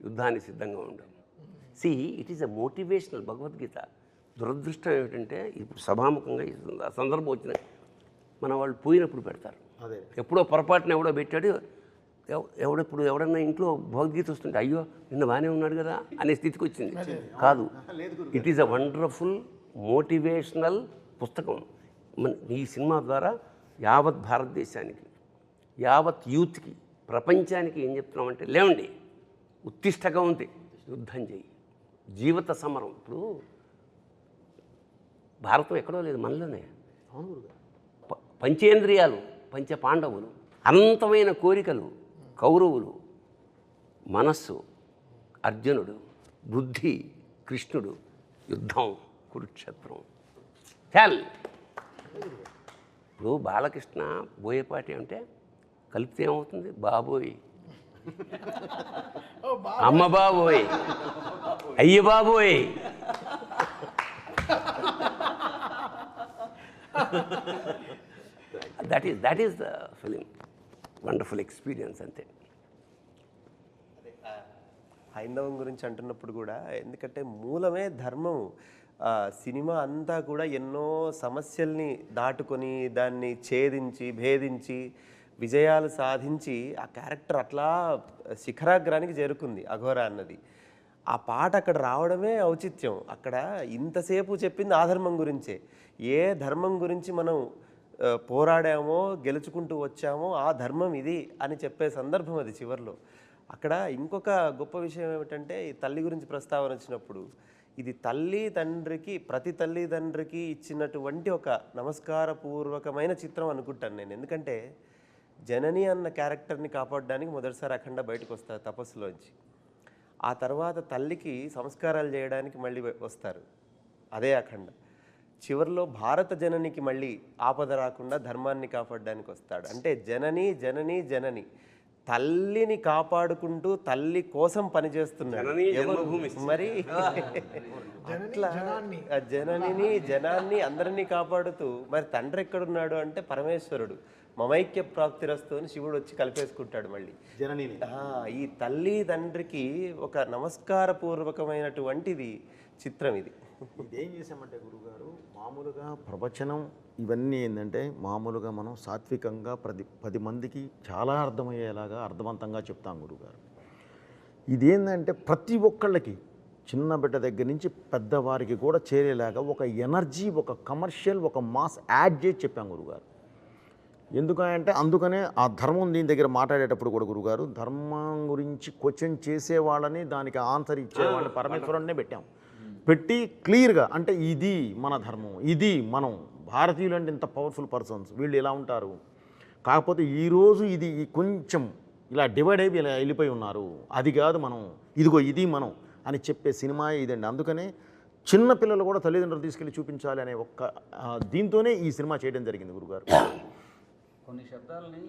యుద్ధానికి సిద్ధంగా ఉండు. See it is a motivational Bhagavad Gita. దురదృష్టం ఏమిటంటే ఇప్పుడు సభాముఖంగా ఈ సందర్భం వచ్చిన మన వాళ్ళు పోయినప్పుడు పెడతారు. ఎప్పుడో పొరపాటున ఎవడో పెట్టాడు, ఇప్పుడు ఎవడన్నా ఇంట్లో భగవద్గీత వస్తుంటే అయ్యో నిన్న బాగానే ఉన్నాడు కదా అనే స్థితికి వచ్చింది. కాదు, it is a wonderful motivational పుస్తకం. ఈ సినిమా ద్వారా యావత్ భారతదేశానికి, యావత్ యూత్కి, ప్రపంచానికి ఏం చెప్తున్నామంటే లేవండి, ఉత్తిష్టగా ఉంది, యుద్ధం చేయి, జీవిత సమరం. ఇప్పుడు భారతం ఎక్కడో లేదు, మనలోనే. పంచేంద్రియాలు పంచ పాండవులు, అనంతమైన కోరికలు కౌరవులు, మనస్సు అర్జునుడు, బుద్ధి కృష్ణుడు, యుద్ధం కురుక్షేత్రం. చాల్ ఇప్పుడు బాలకృష్ణ బోయపాటి అంటే కలిపితే ఏమవుతుంది? బాబోయ్, అమ్మ బాబోయ్, అయ్య బాబోయ్. That is the film. Wonderful experience అంతే. హైందవం గురించి అంటున్నప్పుడు కూడా, ఎందుకంటే మూలమే ధర్మం. సినిమా అంతా కూడా ఎన్నో సమస్యల్ని దాటుకొని దాన్ని ఛేదించి భేదించి విజయాలు సాధించి ఆ క్యారెక్టర్ అట్లా శిఖరాగ్రానికి చేరుకుంది అఘోరా అన్నది. ఆ పాట అక్కడ రావడమే ఔచిత్యం. అక్కడ ఇంతసేపు చెప్పింది ఆ ధర్మం గురించే. ఏ ధర్మం గురించి మనం పోరాడామో గెలుచుకుంటూ వచ్చామో ఆ ధర్మం ఇది అని చెప్పే సందర్భం అది చివరిలో. అక్కడ ఇంకొక గొప్ప విషయం ఏమిటంటే, ఈ తల్లి గురించి ప్రస్తావన వచ్చినప్పుడు, ఇది తల్లి తండ్రికి, ప్రతి తల్లిదండ్రికి ఇచ్చినటువంటి ఒక నమస్కారపూర్వకమైన చిత్రం అనుకుంటాను నేను. ఎందుకంటే జనని అన్న క్యారెక్టర్ని కాపాడడానికి మొదటిసారి అఖండ బయటకు వస్తారు తపస్సులోంచి. ఆ తర్వాత తల్లికి సంస్కారాలు చేయడానికి మళ్ళీ వస్తారు, అదే అఖండ. చివరిలో భారత జననికి మళ్ళీ ఆపద రాకుండా ధర్మాన్ని కాపాడడానికి వస్తాడు. అంటే జనని జనని జనని, తల్లిని కాపాడుకుంటూ తల్లి కోసం పనిచేస్తున్నాడు. మరి అట్లా జననిని జనాన్ని అందరినీ కాపాడుతూ, మరి తండ్రి ఎక్కడున్నాడు అంటే పరమేశ్వరుడు. మమైక్య ప్రాప్తిరస్తు అని శివుడు వచ్చి కలిపేసుకుంటాడు మళ్ళీ జననిని. ఈ తల్లి తండ్రికి ఒక నమస్కారపూర్వకమైనటువంటిది చిత్రం ఇది. ఇదేం చేసామంటే గురుగారు, మామూలుగా ప్రవచనం ఇవన్నీ ఏంటంటే మామూలుగా మనం సాత్వికంగా 10 మందికి చాలా అర్థమయ్యేలాగా అర్థవంతంగా చెప్తాం గురుగారు. ఇదేంటంటే ప్రతి ఒక్కళ్ళకి, చిన్న బిడ్డ దగ్గర నుంచి పెద్దవారికి కూడా చేరేలాగా ఒక ఎనర్జీ, ఒక కమర్షియల్, ఒక మాస్ యాడ్ చేసి చెప్పాం గురుగారు. ఎందుకంటే అందుకనే ఆ ధర్మం దీని దగ్గర మాట్లాడేటప్పుడు కూడా గురుగారు, ధర్మం గురించి క్వశ్చన్ చేసేవాళ్ళని, దానికి ఆన్సర్ ఇచ్చేవాళ్ళని పరమేశ్వరుడినే పెట్టాం. పెట్టి క్లియర్గా, అంటే ఇది మన ధర్మం, ఇది మనం భారతీయులు అంటే ఇంత పవర్ఫుల్ పర్సన్స్, వీళ్ళు ఇలా ఉంటారు, కాకపోతే ఈరోజు ఇది కొంచెం ఇలా డివైడ్ అయిపోయి ఇలా వెళ్ళిపోయి ఉన్నారు, అది కాదు మనం, ఇదిగో ఇది మనం అని చెప్పే సినిమా ఇదండి. అందుకనే చిన్న పిల్లలు కూడా తల్లిదండ్రులు తీసుకెళ్ళి చూపించాలి అనే ఒక్క దీంతోనే ఈ సినిమా చేయడం జరిగింది గురుగారు. కొన్ని శబ్దాలని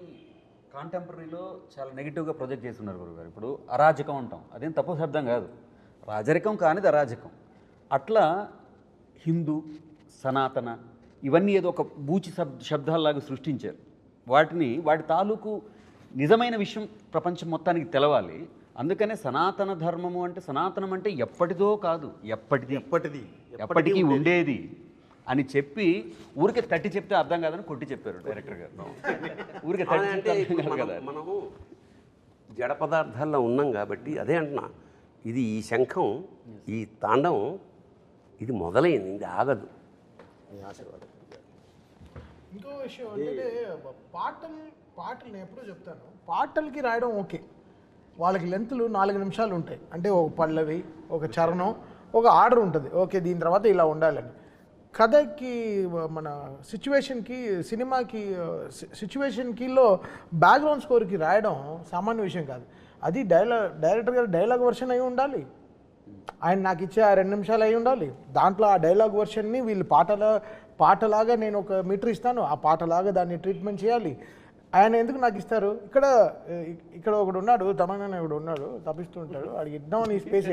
కాంటెంపరీలో చాలా నెగిటివ్గా ప్రొజెక్ట్ చేస్తున్నారు గురుగారు. ఇప్పుడు అరాజకం అంటాం, అదేం తప్పు శబ్దం కాదు, రాజరికం కానిది అరాజకం. అట్లా హిందూ, సనాతన ఇవన్నీ ఏదో ఒక బూచి శబ్దాల్లాగా సృష్టించారు. వాటి తాలూకు నిజమైన విషయం ప్రపంచం మొత్తానికి తెలవాలి. అందుకనే సనాతన ధర్మము అంటే, సనాతనం అంటే ఎప్పటిదో కాదు, ఎప్పటికీ ఉండేది అని చెప్పి ఊరికే తట్టి చెప్తే అర్థం కాదని కొట్టి చెప్పారు డైరెక్టర్ గారు. ఊరికే తట్టి చెప్తే అర్థం కాదు కదా. మనము జడ పదార్థాల్లో ఉన్నాం కాబట్టి అదే అంటున్నా, ఇది ఈ శంఖం, ఈ తాండవం ఇది మొదలైంది, ఇది ఆగదు. ఇంకో విషయం అంటే పాటలు నేను ఎప్పుడూ చెప్తాను, పాటలకి రాయడం ఓకే, వాళ్ళకి లెంత్లు 4 నిమిషాలు ఉంటాయి. అంటే ఒక పల్లవి, ఒక చరణం, ఒక ఆర్డర్ ఉంటుంది, ఓకే దీని తర్వాత ఇలా ఉండాలని. కథకి, మన సిచ్యువేషన్కి, సినిమాకి సిచ్యువేషన్కిలో బ్యాక్గ్రౌండ్ స్కోర్కి రాయడం సామాన్య విషయం కాదు. అది డైరెక్టర్ గారు డైలాగ్ వర్షన్ అయి ఉండాలి, ఆయన నాకు ఇచ్చే ఆ 2 నిమిషాలు అయి ఉండాలి. దాంట్లో ఆ డైలాగ్ వర్షన్ని వీళ్ళు పాటలాగా నేను ఒక మీటర్ ఇస్తాను, ఆ పాటలాగా దాన్ని ట్రీట్మెంట్ చేయాలి. ఆయన ఎందుకు నాకు ఇస్తారు? ఇక్కడ ఒకడు ఉన్నాడు, తమన్నా ఒకడు ఉన్నాడు, తప్పిస్తూ ఉంటాడు, వాడికి ఇద్దామని ఈ స్పేస్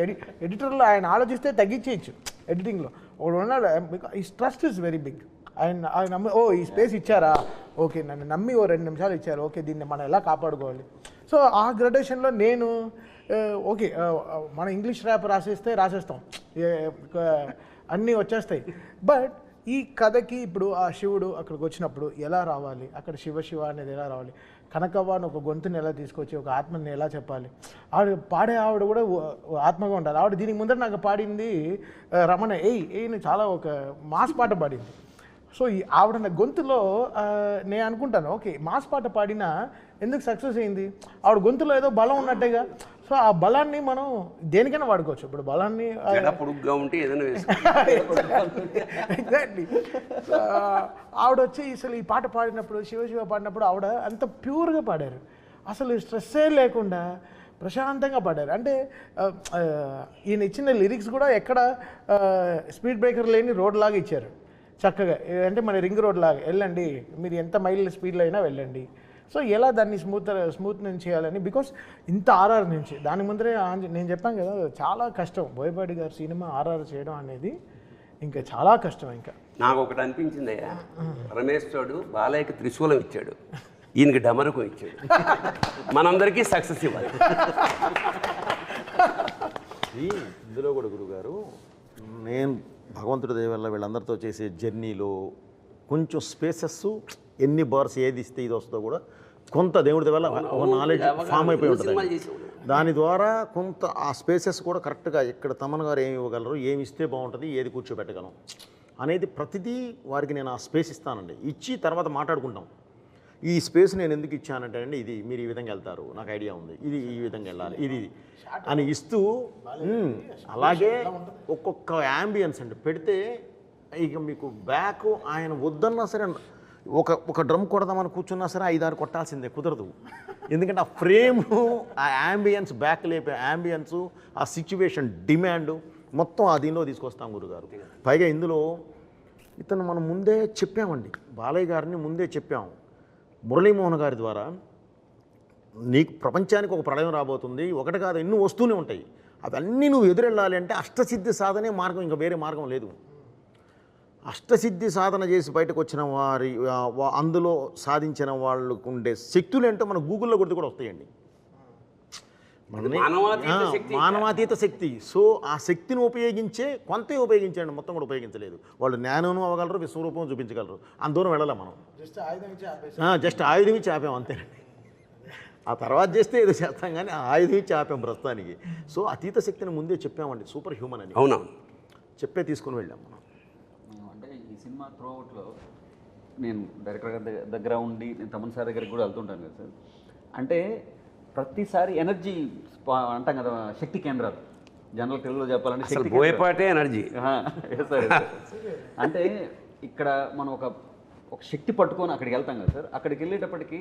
ఎడిటర్లో ఆయన ఆలోచిస్తే తగ్గించేయచ్చు. ఎడిటింగ్లో ఒకడు ఉన్నాడు, ఈ ట్రస్ట్ ఇస్ వెరీ బిగ్. ఆయన నమ్మి, ఓ ఈ స్పేస్ ఇచ్చారా, ఓకే నన్ను నమ్మి ఓ 2 నిమిషాలు ఇచ్చారు, ఓకే దీన్ని మనం ఎలా కాపాడుకోవాలి. సో ఆ గ్రడేషన్లో నేను ఓకే మన ఇంగ్లీష్ ర్యాప్ రాసేస్తాం అన్నీ వచ్చేస్తాయి. బట్ ఈ కథకి ఇప్పుడు ఆ శివుడు అక్కడికి వచ్చినప్పుడు ఎలా రావాలి, అక్కడ శివ అనేది ఎలా రావాలి, కనకవ్వని ఒక గొంతుని ఎలా తీసుకొచ్చి ఒక ఆత్మని ఎలా చెప్పాలి, ఆవిడ పాడే ఆవిడ కూడా ఆత్మగా ఉండాలి. ఆవిడ దీనికి ముందర నాకు పాడింది రమణ ఏయ్ని చాలా ఒక మాస్ పాట పాడింది. సో ఈ ఆవిడ నా గొంతులో నేను అనుకుంటాను ఓకే మాస్ పాట పాడినా ఎందుకు సక్సెస్ అయింది, ఆవిడ గొంతులో ఏదో బలం ఉన్నట్టేగా. సో ఆ బలాన్ని మనం దేనికైనా వాడుకోవచ్చు. ఇప్పుడు బలాన్ని పొడుగ్గా ఉంటే ఏదైనా ఎగ్జాక్ట్లీ. ఆవిడ వచ్చి అసలు ఈ పాట పాడినప్పుడు శివ పాడినప్పుడు ఆవిడ అంత ప్యూర్గా పాడారు, అసలు స్ట్రెస్సే లేకుండా ప్రశాంతంగా పాడారు. అంటే ఈయన ఇచ్చిన లిరిక్స్ కూడా ఎక్కడ స్పీడ్ బ్రేకర్ లేని రోడ్ లాగా ఇచ్చారు చక్కగా. అంటే మన రింగ్ రోడ్ లాగా వెళ్ళండి, మీరు ఎంత మైల్ స్పీడ్లో అయినా వెళ్ళండి. సో ఎలా దాన్ని స్మూత్ నుంచి చేయాలని, బికాస్ ఇంత ఆర్ఆర్ నుంచి దాని ముందరే నేను చెప్పాను కదా చాలా కష్టం. బోయపాటి గారి సినిమా ఆర్ఆర్ చేయడం అనేది ఇంకా చాలా కష్టం. ఇంకా నాకు ఒకటి అనిపించింది అయ్యా, రమేష్ తోడు బాలయ్యకి త్రిశూలం ఇచ్చాడు, ఈయనకి డమరుకం ఇచ్చాడు, మనందరికీ సక్సెస్ ఇవ్వాలి. ఇందులో కూడా గురుగారు నేను భగవంతుడి దయ వల్ల వీళ్ళందరితో చేసే జర్నీలో కొంచెం స్పేసెస్ ఎన్ని బార్స్ ఏది ఇస్తే ఇది వస్తుందో కూడా కొంత దేవుడి వల్ల ఒక నాలెడ్జ్ ఫామ్ అయిపోయి ఉంటుంది. దాని ద్వారా కొంత ఆ స్పేసెస్ కూడా కరెక్ట్గా ఇక్కడ తమన్ గారు ఏమి ఇవ్వగలరు, ఏమి ఇస్తే బాగుంటుంది, ఏది కూర్చోబెట్టగలం అనేది ప్రతిదీ వారికి నేను ఆ స్పేస్ ఇస్తానండి. ఇచ్చి తర్వాత మాట్లాడుకుంటాం. ఈ స్పేస్ నేను ఎందుకు ఇచ్చానంటే అండి, ఇది మీరు ఈ విధంగా వెళ్తారు, నాకు ఐడియా ఉంది, ఇది ఈ విధంగా వెళ్ళాలి, ఇది అని ఇస్తూ అలాగే ఒక్కొక్క యాంబియన్స్ అండి పెడితే ఇక మీకు బ్యాక్ ఆయన వద్దన్నా సరే ఒక డ్రమ్ కొడదామని కూర్చున్నా సరే 5-6 కొట్టాల్సిందే, కుదరదు. ఎందుకంటే ఆ ఫ్రేము, ఆ యాంబియన్స్, బ్యాక్ లేపే యాంబియన్స్, ఆ సిచ్యువేషన్ డిమాండ్ మొత్తం ఆ దీనిలో తీసుకొస్తాం గురుగారు. పైగా ఇందులో ఇతను మనం ముందే చెప్పామండి, బాలయ్య గారిని ముందే చెప్పాము మురళీమోహన్ గారి ద్వారా, నీకు ప్రపంచానికి ఒక ప్రళయం రాబోతుంది, ఒకటి కాదు ఎన్నో వస్తూనే ఉంటాయి, అవన్నీ నువ్వు ఎదురెళ్ళాలి అంటే అష్టసిద్ధి సాధనే మార్గం, ఇంకా వేరే మార్గం లేదు. అష్టసిద్ధి సాధన చేసి బయటకు వచ్చిన వారి అందులో సాధించిన వాళ్ళకు ఉండే శక్తులు ఏంటో మన గూగుల్లో కొడితే కూడా వస్తాయండి. మానవాతీత శక్తి. సో ఆ శక్తిని ఉపయోగించే కొంతే ఉపయోగించండి, మొత్తం కూడా ఉపయోగించలేదు. వాళ్ళు జ్ఞానం అవ్వగలరు, విశ్వరూపం చూపించగలరు, అంత దూరం వెళ్ళాలి మనం. జస్ట్ ఆయుధం ఇచ్చి ఆపాం అంతేనండి. ఆ తర్వాత చేస్తే ఏదో చేస్తాం కానీ ఆ ఆయుధం ఇచ్చి ఆపాం ప్రస్తుతానికి. సో అతీత శక్తిని ముందే చెప్పామండి, సూపర్ హ్యూమన్ అని. అవునా చెప్పే తీసుకుని వెళ్ళాం మనం. అంటే ఈ సినిమా త్రూఅవుట్లో నేను డైరెక్టర్ గారి దగ్గర ఉండి నేను తమన్ సార్ దగ్గరికి కూడా వెళ్తుంటాను కదా సార్. అంటే ప్రతిసారి ఎనర్జీ అంటాం కదా, శక్తి కేంద్రాలు, జనరల్ తెలుగులో చెప్పాలంటే శక్తి బోయపాటే ఎనర్జీ. సార్ అంటే ఇక్కడ మనం ఒక శక్తి పట్టుకొని అక్కడికి వెళ్తాం కదా సార్. అక్కడికి వెళ్ళేటప్పటికి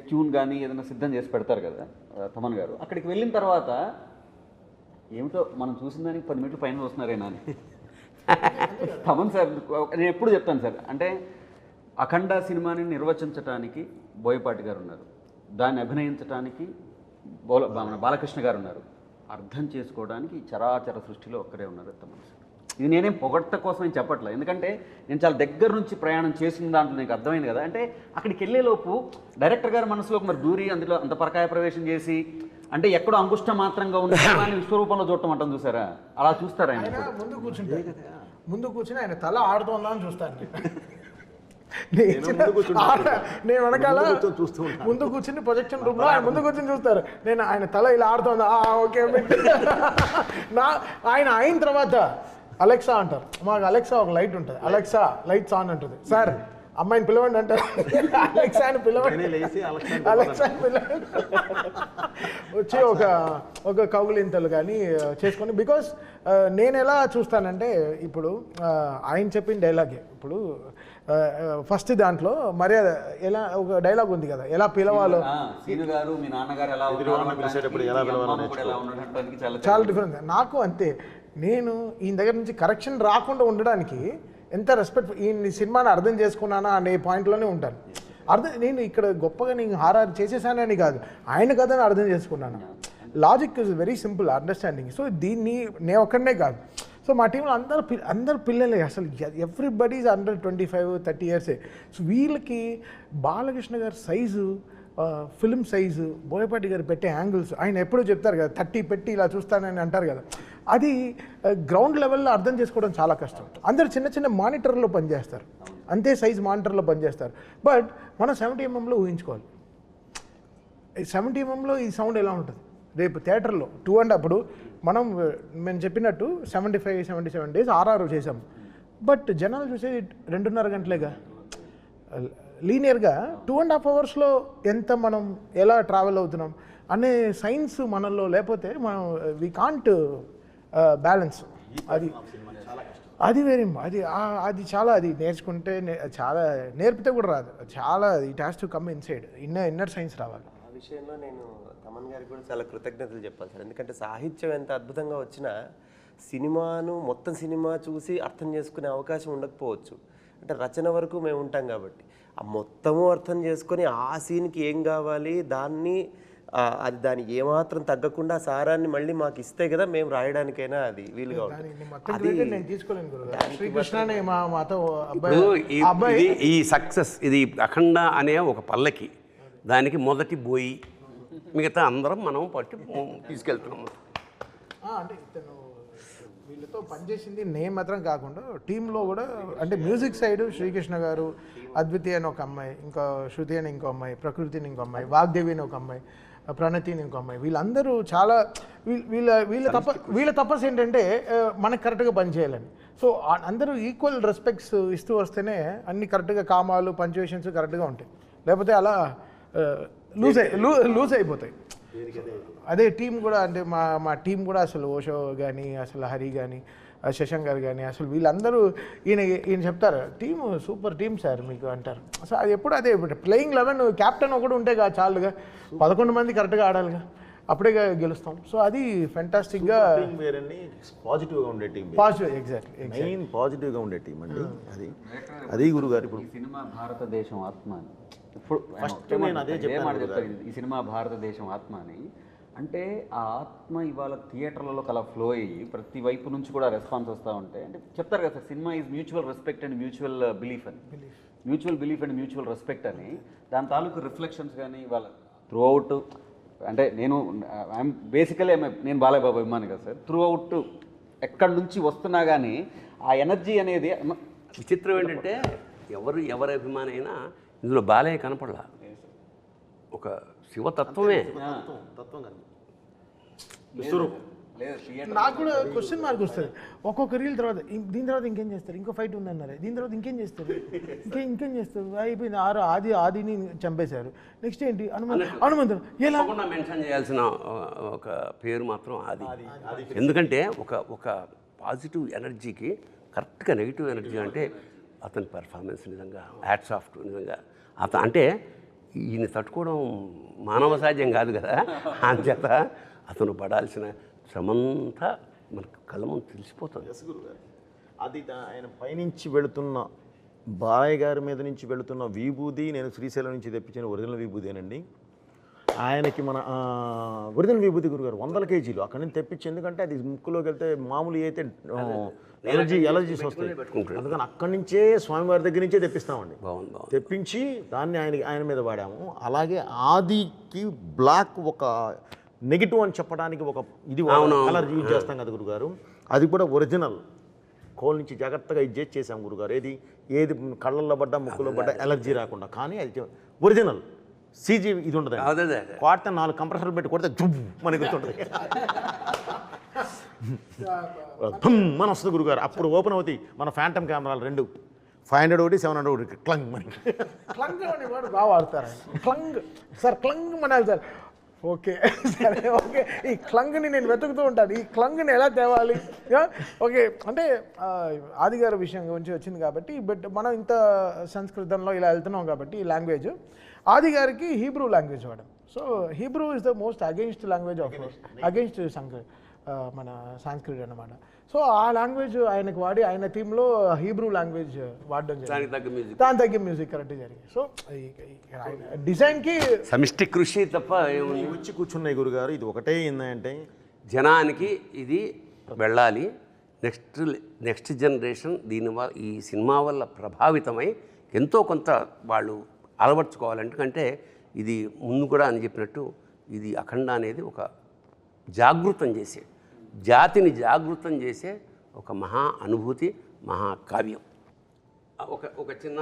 ట్యూన్ కానీ ఏదైనా సిద్ధం చేసి పెడతారు కదా తమన్ గారు. అక్కడికి వెళ్ళిన తర్వాత ఏమిటో మనం చూసిన దానికి 10 మీటర్లు పైన వస్తున్నారేనా అని తమన్ సార్ నేను ఎప్పుడు చెప్తాను సార్. అంటే అఖండ సినిమాని నిర్వచించడానికి బోయపాటి గారు ఉన్నారు, దాన్ని అభినయించడానికి బాలకృష్ణ గారు ఉన్నారు, అర్థం చేసుకోవడానికి చరాచర సృష్టిలో ఒక్కరే ఉన్నారు తమన్ సార్. ఇది నేనేం పొగట్ట కోసం నేను చెప్పట్లేదు, ఎందుకంటే నేను చాలా దగ్గర నుంచి ప్రయాణం చేసిన దాంట్లో నాకు అర్థమైంది కదా. అంటే అక్కడికి వెళ్ళేలోపు డైరెక్టర్ గారి మనసులోకి మరి దూరి అందులో అంత పరకాయ ప్రవేశం చేసి, అంటే ఎక్కడో అంగుష్ట మాత్రంగా ఉన్న విశ్వరూపంలో చూడటం అంటాం చూసారా, అలా చూస్తారా ఆయన? ముందు కూర్చుని ఆయన తల ఆడుతుందా అని చూస్తాను నేను వెనకాల ముందు కూర్చుని ప్రొజెక్షన్ రూమ్ లో ఆయన ముందు కూర్చుని చూస్తారు, నేను ఆయన తల ఇలా ఆడుతుందా ఓకే ఆయన అయిన తర్వాత అలెక్సా అంటారు. మాకు అలెక్సా ఒక లైట్ ఉంటుంది, అలెక్సా లైట్స్ ఆన్ అంటుంది. సార్ అమ్మాయిని పిలవండి అంటారు, అలెక్సాని పిలవండి, అలెక్సాని పిలవండి వచ్చి ఒక కౌగులింతలు కానీ చేసుకొని. బికాస్ నేను ఎలా చూస్తానంటే ఇప్పుడు ఆయన చెప్పిన డైలాగే, ఇప్పుడు ఫస్ట్ దాంట్లో మర్యాద ఎలా ఒక డైలాగ్ ఉంది కదా, ఎలా పిలవాలో, చాలా డిఫరెన్స్. నాకు అంతే, నేను ఈయన దగ్గర నుంచి కరెక్షన్ రాకుండా ఉండడానికి ఎంత రెస్పెక్ట్, ఈ సినిమాని అర్థం చేసుకున్నానా అనే పాయింట్లోనే ఉంటాను. నేను ఇక్కడ గొప్పగా నేను హారర్ చేసేసానని కాదు, ఆయన కథని అర్థం చేసుకున్నాను. Logic is very simple understanding. So దీన్ని నేను ఒక్కడనే కాదు, సో మా టీంలో అందరు పిల్లలే, అసలు ఎవ్రీబడి ఈజ్ అండర్ 25-30 ఇయర్సే. సో వీళ్ళకి బాలకృష్ణ గారి సైజు ఫిల్మ్ సైజు, బోయపాటి గారు పెట్టే యాంగిల్స్, ఆయన ఎప్పుడూ చెప్తారు కదా 30 పెట్టి ఇలా చూస్తానని అంటారు కదా, అది గ్రౌండ్ లెవెల్లో అర్థం చేసుకోవడం చాలా కష్టం. అందరు చిన్న చిన్న మానిటర్లో పనిచేస్తారు, అంతే సైజ్ మానిటర్లో పనిచేస్తారు. బట్ మనం 70 mm ఊహించుకోవాలి. 70 mm ఈ సౌండ్ ఎలా ఉంటుంది రేపు థియేటర్లో 2.5. అప్పుడు మేము చెప్పినట్టు 75-77 డేస్ ఆర్ఆర్ చేసాము. బట్ జనాలు చూసేది 2.5 గంటలేగా. లీనియర్గా 2.5 అవర్స్లో ఎంత మనం ఎలా ట్రావెల్ అవుతున్నాం అనే సైన్స్ మనలో లేకపోతే మనం వీ కాంట్ బ్యాలెన్స్. అది వేరే అది చాలా, అది నేర్చుకుంటే చాలా, నేర్పితే కూడా రాదు, చాలా it has to come inside, inner science రావాలి. ఆ విషయంలో నేను తమన్ గారికి కూడా చాలా కృతజ్ఞతలు చెప్పాలి సార్. ఎందుకంటే సాహిత్యం ఎంత అద్భుతంగా వచ్చినా మొత్తం సినిమా చూసి అర్థం చేసుకునే అవకాశం ఉండకపోవచ్చు. అంటే రచన వరకు మేము ఉంటాం కాబట్టి ఆ మొత్తము అర్థం చేసుకొని ఆ సీన్కి ఏం కావాలి దానికి ఏమాత్రం తగ్గకుండా సారాన్ని మళ్ళీ మాకు ఇస్తే కదా మేము రాయడానికైనా అది వీలుగా ఉంటుంది. ఈ సక్సెస్ ఇది అఖండ అనే ఒక పల్లకి, దానికి మొదటి బోయి, మిగతా అందరం మనం పట్టి తీసుకెళ్తున్నాము. అంటే ఇతను వీళ్ళతో పనిచేసింది నేను మాత్రం కాకుండా టీంలో కూడా, అంటే మ్యూజిక్ సైడ్ శ్రీకృష్ణ గారు, అద్వితీయ అని ఒక అమ్మాయి, ఇంకా శృతి అని ఇంకో అమ్మాయి, ప్రకృతి అని ఇంకో అమ్మాయి, వాగ్దేవి అని ఒక అమ్మాయి, ప్రణతి అని ఇంకో అమ్మాయి, వీళ్ళందరూ చాలా వీళ్ళ తపస్సు ఏంటంటే మనకు కరెక్ట్గా పనిచేయాలని. సో అందరూ ఈక్వల్ రెస్పెక్ట్స్ ఇస్తూ వస్తేనే అన్ని కరెక్ట్గా కామాలు పంచువేషన్స్ కరెక్ట్గా ఉంటాయి, లేకపోతే అలా లూజ్ అయిపోతాయి. అదే టీం కూడా, అంటే మా టీం కూడా అసలు ఓషో కానీ, అసలు హరి కానీ, శశాంక్ గారు కానీ, అసలు వీళ్ళందరూ ఈయన చెప్తారు టీం సూపర్ టీం సార్ మీకు అంటారు. అసలు అది ఎప్పుడు అదే ప్లేయింగ్ 11 క్యాప్టెన్ ఒకటి ఉంటే కాదు చాలుగా, 11 మంది కరెక్ట్గా ఆడాలిగా, అప్పుడే గెలుస్తాం. సో అది ఫెంటాస్టిక్గా పాజిటివ్గా ఉండే టీం, ఎగ్జాక్ట్లీ మెయిన్ పాజిటివ్గా ఉండే టీం అండి. అది గురుగారు ఇప్పుడు ఈ సినిమా భారతదేశం ఆత్మ అని ఇప్పుడు ఫస్ట్ నేను అదే చెప్తాను. ఈ సినిమా భారతదేశం ఆత్మ అని అంటే ఆ ఆత్మ ఇవాళ థియేటర్లలో అలా ఫ్లో అయ్యి ప్రతి వైపు నుంచి కూడా రెస్పాన్స్ వస్తూ ఉంటాయి. అంటే చెప్తారు కదా sir, cinema is mutual respect and mutual belief అని, mutual belief and mutual respect అని. దాని తాలూకు రిఫ్లెక్షన్స్ కానీ ఇవాళ త్రూ అవుట్, అంటే ఐఎమ్ బేసికలీ నేను బాలయ్య బాబు అభిమాని కదా సార్, త్రూ అవుట్ ఎక్కడి నుంచి వస్తున్నా కానీ ఆ ఎనర్జీ అనేది. విచిత్రం ఏంటంటే ఎవరి అభిమాని అయినా ఇందులో బాలయ్య కనపడలా, ఒక శివతత్వమే. నాకు కూడా క్వశ్చన్ మార్క్ వస్తుంది ఒక్కొక్క రీల్ తర్వాత, దీని తర్వాత ఇంకేం చేస్తారు, ఇంకో ఫైట్ ఉందన్నారు, దీని తర్వాత ఇంకేం చేస్తారు, ఇంకేం చేస్తారు, అయిపోయింది. ఆదిని చంపేశారు, నెక్స్ట్ ఏంటి హనుమంతుడు. ఎలా మెన్షన్ చేయాల్సిన ఒక పేరు మాత్రం ఆది. ఎందుకంటే ఒక పాజిటివ్ ఎనర్జీకి కరెక్ట్గా నెగిటివ్ ఎనర్జీ అంటే అతని పెర్ఫార్మెన్స్ నిజంగా హ్యాట్స్ ఆఫ్ టు. నిజంగా అంటే ఈయన తట్టుకోవడం మానవ సాధ్యం కాదు కదా, అంచేత అతను పడాల్సిన శ్రమంతా మనకు కళ్ళ ముందు తెలిసిపోతుంది. అది ఆయన పైనుంచి వెళుతున్న బాలయ్య గారి మీద నుంచి వెళుతున్న విభూది, నేను శ్రీశైలం నుంచి తెప్పించిన ఒరిజినల్ విభూదేనండి. ఆయనకి మన ఒరిజినల్ విభూతి గురుగారు 100 kgs అక్కడి నుంచి తెప్పించి, ఎందుకంటే అది ముక్కులోకి వెళ్తే మామూలు అయితే ఎలర్జీస్ వస్తాయి, అందుకని అక్కడి నుంచే స్వామివారి దగ్గర నుంచే తెప్పిస్తామండి. తెప్పించి దాన్ని ఆయన మీద వాడాము. అలాగే ఆదికి బ్లాక్ ఒక నెగిటివ్ అని చెప్పడానికి ఒక ఇది కలర్ యూజ్ చేస్తాం కదా గురుగారు, అది కూడా ఒరిజినల్ కోల్ నుంచి జాగ్రత్తగా ఇది చేసాం గురుగారు. ఏది కళ్ళల్లో పడ్డా ముక్కులో పడ్డా ఎలర్జీ రాకుండా, కానీ అది ఒరిజినల్ సీజీ ఇది ఉంటుంది. కొడితే 4 కంప్రెసర్లు పెట్టి కొడితే జుబ్ మనకి గుర్తుంటుంది, మన వస్తుంది గురుగారు. అప్పుడు ఓపెన్ అవుతాయి మన ఫ్యాంటమ్ కెమెరాలు 2, 500 ఒకటి 700 ఒకటి, క్లంగ్ మనకి. క్లంగ్ అనే వాడు బాగా వాడతారు ఆయన. Clang sir, clang Manali sir. Okay సరే, ఓకే. ఈ క్లంగ్ని నేను వెతుకుతూ ఉంటాను, ఈ క్లంగ్ని ఎలా తేవాలి. ఓకే, అంటే ఆది గారి విషయం గురించి వచ్చింది కాబట్టి, బట్ మనం ఇంత సంస్కృతంలో ఇలా వెళ్తున్నాం కాబట్టి ఈ లాంగ్వేజ్, ఆది గారికి హీబ్రూ లాంగ్వేజ్ వాడడం. So Hebrew is the most against language of against మన సాంస్క్రిట్ అన్నమాట. సో ఆ లాంగ్వేజ్ ఆయనకు వాడి ఆయన థీమ్లో హీబ్రూ లాంగ్వేజ్ వాడడం జరిగింది, దాని తగ్గ మ్యూజిక్ కరెక్ట్ జరిగింది. సో డిజైన్కి సమిష్టి కృషి తప్ప వచ్చి కూర్చున్నాయి గురుగారు. ఇది ఒకటే ఏంటంటే జనానికి ఇది వెళ్ళాలి, నెక్స్ట్ జనరేషన్ ఈ సినిమా వల్ల ప్రభావితమై ఎంతో కొంత వాళ్ళు అలవర్చుకోవాలి. ఎందుకంటే ఇది ముందు కూడా అని చెప్పినట్టు ఇది అఖండ అనేది ఒక జాగృతం చేసే, జాతిని జాగృతం చేసే ఒక మహా అనుభూతి, మహాకావ్యం. ఒక చిన్న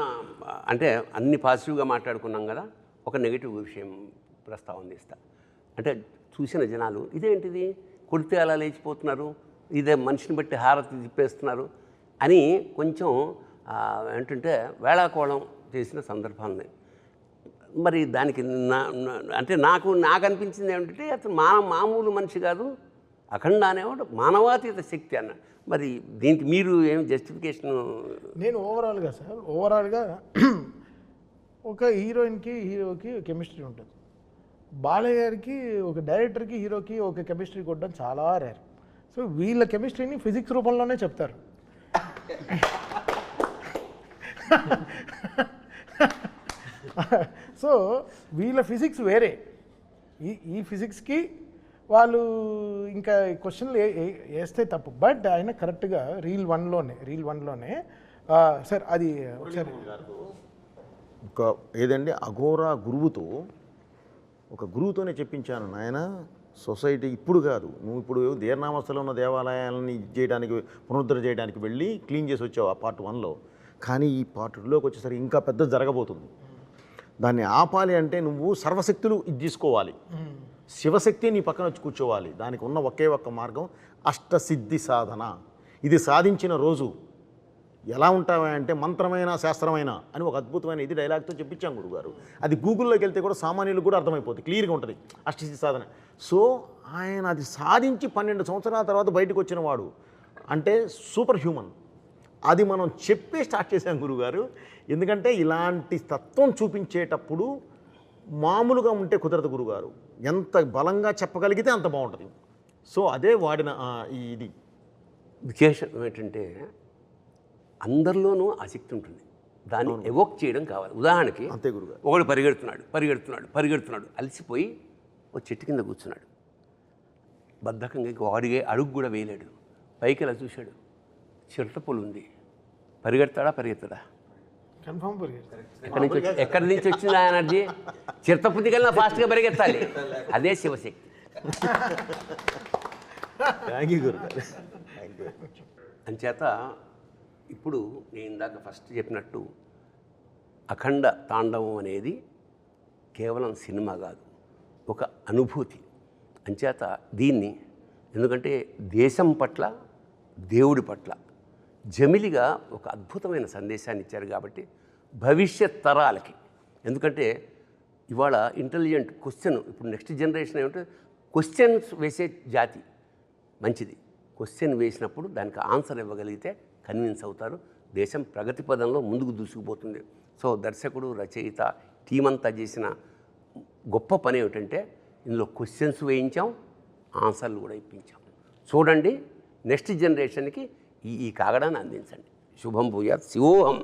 అంటే అన్ని పాజిటివ్గా మాట్లాడుకున్నాం కదా, ఒక నెగిటివ్ విషయం ప్రస్తావన చేస్తా. అంటే చూసిన జనాలు ఇదేంటిది కొడితే అలా లేచిపోతున్నారు, ఇదే మనిషిని బట్టి హారతి తిప్పేస్తున్నారు అని కొంచెం ఏంటంటే వేళాకోళం చేసిన సందర్భాలని. మరి దానికి అంటే నాకు అనిపించింది ఏమిటంటే అతను మామూలు మనిషి కాదు, అఖండ అనేవాడు మానవాతీత శక్తి అన్నాడు. మరి దీనికి మీరు ఏం జస్టిఫికేషన్? నేను ఓవరాల్గా ఒక హీరోకి కెమిస్ట్రీ ఉంటుంది. బాలయ్య గారికి ఒక డైరెక్టర్కి హీరోకి ఒక కెమిస్ట్రీ కొట్టడం చాలా రేర్. సో వీళ్ళ కెమిస్ట్రీని ఫిజిక్స్ రూపంలోనే చెప్తారు. సో వీళ్ళ ఫిజిక్స్ వేరే, ఈ ఫిజిక్స్కి వాళ్ళు ఇంకా క్వశ్చన్లు వేస్తే తప్పు. బట్ ఆయన కరెక్ట్గా రీల్ వన్లోనే సార్ అది ఒకసారి ఒక ఏదండి అఘోరా గురువుతోనే చెప్పించాను నాయన. సొసైటీ ఇప్పుడు కాదు, నువ్వు ఇప్పుడు దీర్ణావస్థలో ఉన్న దేవాలయాలని చేయడానికి పునరుద్ధరణ చేయడానికి వెళ్ళి క్లీన్ చేసి వచ్చావు ఆ పార్ట్ 1లో. కానీ ఈ పార్ట్ 2లోకి వచ్చేసరికి ఇంకా పెద్ద జరగబోతుంది. దాన్ని ఆపాలి అంటే నువ్వు సర్వశక్తులు ఇది తీసుకోవాలి, శివశక్తి నీ పక్కన వచ్చి కూర్చోవాలి. దానికి ఉన్న ఒకే ఒక్క మార్గం అష్టసిద్ధి సాధన. ఇది సాధించిన రోజు ఎలా ఉంటావా అంటే మంత్రమైన శాస్త్రమైన అని ఒక అద్భుతమైన ఇది డైలాగ్తో చెప్పించాం గురుగారు. అది గూగుల్లోకి వెళ్తే కూడా సామాన్యులకు కూడా అర్థమైపోతుంది, క్లియర్గా ఉంటుంది అష్టసిద్ధి సాధన. సో ఆయన అది సాధించి 12 సంవత్సరాల తర్వాత బయటకు వచ్చిన వాడు అంటే సూపర్ హ్యూమన్. అది మనం చెప్పే స్టార్ట్ చేశాం గురుగారు. ఎందుకంటే ఇలాంటి తత్వం చూపించేటప్పుడు మామూలుగా ఉంటే కుదరదు గురుగారు, ఎంత బలంగా చెప్పగలిగితే అంత బాగుంటుంది. సో అదే వాడిన ఇది విశేషం ఏంటంటే అందరిలోనూ ఆసక్తి ఉంటుంది, దాన్ని ఎవోక్ చేయడం కావాలి. ఉదాహరణకి అంతే గురుగారు, ఒకడు పరిగెడుతున్నాడు అలసిపోయి ఒక చెట్టు కింద కూర్చున్నాడు, బద్ధకంగా వాడిగే అడుగు కూడా వేయలేడు. పైకి ఇలా చూశాడు, చిరుతపులు ఉంది, పరిగెడతాడా? కన్ఫర్మ్ ఎక్కడి నుంచి వచ్చింది ఆ ఎనర్జీ? చిరుతపుంది కన్నా ఫాస్ట్గా పరిగెత్తాలి, అదే శివశక్తి. థ్యాంక్ యూ గురుగారు. అంచేత ఇప్పుడు నేను ఇందాక ఫస్ట్ చెప్పినట్టు అఖండ తాండవం అనేది కేవలం సినిమా కాదు, ఒక అనుభూతి. అంచేత దీన్ని ఎందుకంటే దేశం పట్ల, దేవుడి పట్ల జమిలిగా ఒక అద్భుతమైన సందేశాన్ని ఇచ్చారు కాబట్టి భవిష్యత్ తరాలకి. ఎందుకంటే ఇవాళ ఇంటెలిజెంట్ క్వశ్చన్, ఇప్పుడు నెక్స్ట్ జనరేషన్ ఏమంటే క్వశ్చన్స్ వేసే జాతి మంచిది. క్వశ్చన్ వేసినప్పుడు దానికి ఆన్సర్ ఇవ్వగలిగితే కన్విన్స్ అవుతారు, దేశం ప్రగతి పదంలో ముందుకు దూసుకుపోతుంది. సో దర్శకుడు, రచయిత, టీం అంతా చేసిన గొప్ప పని ఏమిటంటే ఇందులో క్వశ్చన్స్ వేయించాం, ఆన్సర్లు కూడా ఇప్పించాం. చూడండి, నెక్స్ట్ జనరేషన్కి ఈ కాగడాన్ని అందించండి. శుభం భూయాత్. శివోహం.